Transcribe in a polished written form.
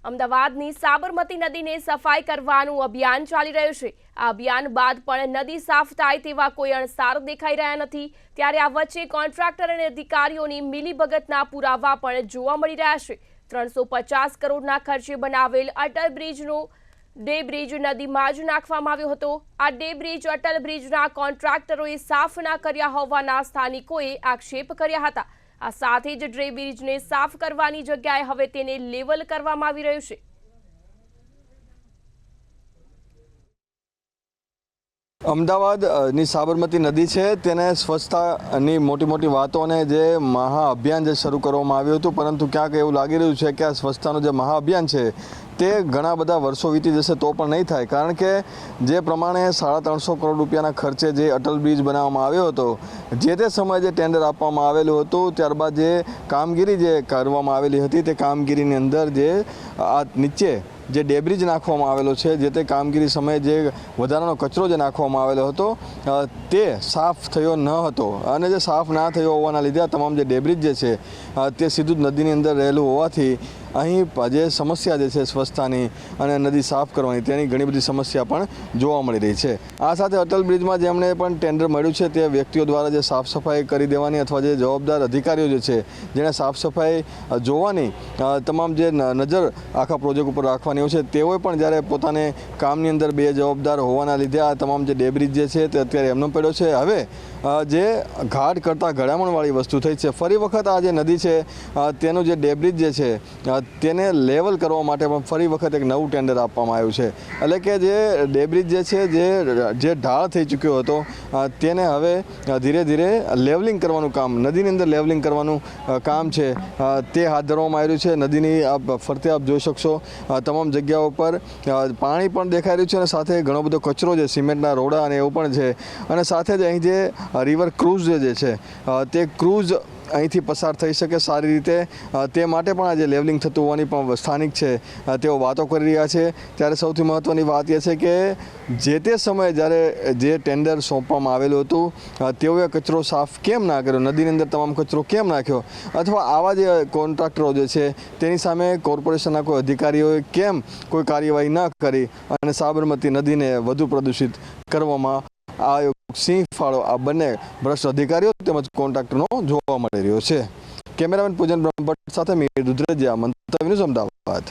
અમદાવાદની સાબરમતી નદીને સફાઈ કરવાનું અભિયાન ચાલી રહ્યું છે। આ અભિયાન બાદ પણ નદી સાફ થાય તેવા કોઈ અણસાર દેખાઈ રહ્યા નથી। ત્યારે આ વચ્ચે કોન્ટ્રાક્ટર અને અધિકારીઓની મિલીભગતના પુરાવા પણ જોવા મળી રહ્યા છે। 350 કરોડના ખર્ચે બનાવેલ અટલ બ્રિજનો ડે બ્રિજ નદીમાં જ નાખવામાં આવ્યો હતો। આ ડે બ્રિજ અટલ બ્રિજના કોન્ટ્રાક્ટરોએ સાફ ના કર્યા હોવાના સ્થાનિકોએ આક્ષેપ કર્યા હતા। આ સાથે જ ડે બ્રિજને સાફ કરવાની જગ્યાએ હવે તેને લેવલ કરવામાં આવી રહ્યું છે। અમદાવાદની સાબરમતી નદી છે તેને સ્વચ્છતાની મોટી વાતો અને જે મહાઅભિયાન જે શરૂ કરવામાં આવ્યું હતું, પરંતુ ક્યાંક એવું લાગી રહ્યું છે કે આ સ્વચ્છતાનું જે મહાઅભિયાન છે તે ઘણા બધા વર્ષો વીતી જશે તો પણ નહીં થાય, કારણ કે જે પ્રમાણે 350 કરોડ રૂપિયાના ખર્ચે જે અટલ બ્રિજ બનાવવામાં આવ્યો હતો, જે તે સમયે જે ટેન્ડર આપવામાં આવેલું હતું, ત્યારબાદ જે કામગીરી જે કરવામાં આવેલી હતી તે કામગીરીની અંદર જે આ નીચે જે ડેબ્રિજ નાખવામાં આવેલો છે, જે તે કામગીરી સમયે જે વધારાનો કચરો જે નાખવામાં આવેલો હતો તે સાફ થયો ન હતો, અને જે સાફ ના થયો હોવાના લીધે આ તમામ જે ડેબ્રિજ જે છે તે સીધું જ નદીની અંદર રહેલું હોવાથી અહીં જે સમસ્યા જે છે સ્વચ્છતાની અને નદી સાફ કરવાની તેની ઘણી બધી સમસ્યા પણ જોવા મળી રહી છે। આ સાથે અટલ બ્રિજમાં જેમણે પણ ટેન્ડર મળ્યું છે તે વ્યક્તિઓ દ્વારા જે સાફ સફાઈ કરી દેવાની અથવા જે જવાબદાર અધિકારીઓ જે છે જેણે સાફ સફાઈ જોવાની તમામ જે નજર આખા પ્રોજેક્ટ ઉપર રાખવાની હોય છે, તેઓએ પણ જ્યારે પોતાને કામની અંદર બે જવાબદાર હોવાના લીધે આ તમામ જે ડેબ્રિજ જે છે તે અત્યારે એમનો પડ્યો છે। હવે જે ઘાટ કરતાં ઘડામણવાળી વસ્તુ થઈ છે, ફરી વખત આ જે નદી છે તેનું જે ડેબ્રિજ જે છે તેને લેવલ કરવા માટે પણ ફરી વખત એક નવું ટેન્ડર આપવામાં આવ્યું છે। એટલે કે જે ડેબ્રિજ જે છે જે ઢાળ થઈ ચૂક્યો હતો તેને હવે ધીરે ધીરે લેવલિંગ કરવાનું કામ, નદીની અંદર લેવલિંગ કરવાનું કામ છે તે હાથ ધરવામાં આવ્યું છે। નદીની આપ ફરતે આપ જોઈ શકશો તમામ જગ્યાઓ પર પાણી પણ દેખાઈ રહ્યું છે, અને સાથે ઘણો બધો કચરો છે, સિમેન્ટના રોડા અને એવું પણ છે, અને સાથે જ અહીં જે રિવર ક્રૂઝ જે છે તે ક્રૂઝ અહીંથી પસાર થઈ શકે સારી રીતે, તે માટે પણ આજે લેવલિંગ થતું હોવાની પણ સ્થાનિક છે તેઓ વાતો કરી રહ્યા છે। ત્યારે સૌથી મહત્ત્વની વાત એ છે કે જે તે સમયે જ્યારે જે ટેન્ડર સોંપવામાં આવેલું હતું તેઓએ કચરો સાફ કેમ ના કર્યો, નદીની અંદર તમામ કચરો કેમ નાખ્યો, અથવા આવા જે કોન્ટ્રાક્ટરો જે છે તેની સામે કોર્પોરેશનના કોઈ અધિકારીઓએ કેમ કોઈ કાર્યવાહી ન કરી અને સાબરમતી નદીને વધુ પ્રદૂષિત કરવામાં આ સિંહ ફાળો આ બંને ભ્રષ્ટ અધિકારીઓ તેમજ કોન્ટ્રાક્ટરનો જોવા મળી રહ્યો છે। કેમેરામેન પૂજન બ્રહ્મભટ્ટ સાથે મીર દુધરેજિયા, મંતવ્ય ન્યૂઝ, અમદાવાદ।